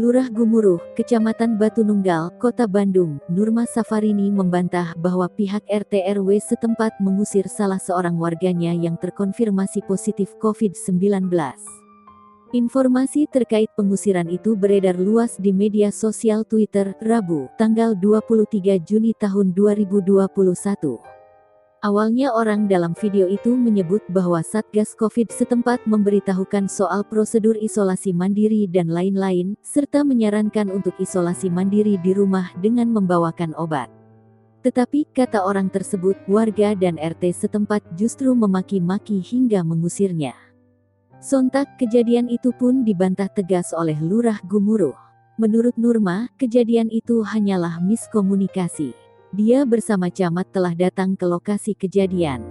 Lurah Gumuruh, Kecamatan Batu Nunggal, Kota Bandung, Nurma Safarini membantah bahwa pihak RT RW setempat mengusir salah seorang warganya yang terkonfirmasi positif COVID-19. Informasi terkait pengusiran itu beredar luas di media sosial Twitter, Rabu, tanggal 23 Juni tahun 2021. Awalnya orang dalam video itu menyebut bahwa Satgas Covid setempat memberitahukan soal prosedur isolasi mandiri dan lain-lain, serta menyarankan untuk isolasi mandiri di rumah dengan membawakan obat. Tetapi, kata orang tersebut, warga dan RT setempat justru memaki-maki hingga mengusirnya. Sontak kejadian itu pun dibantah tegas oleh Lurah Gumuruh. Menurut Nurma, kejadian itu hanyalah miskomunikasi. Dia bersama camat telah datang ke lokasi kejadian.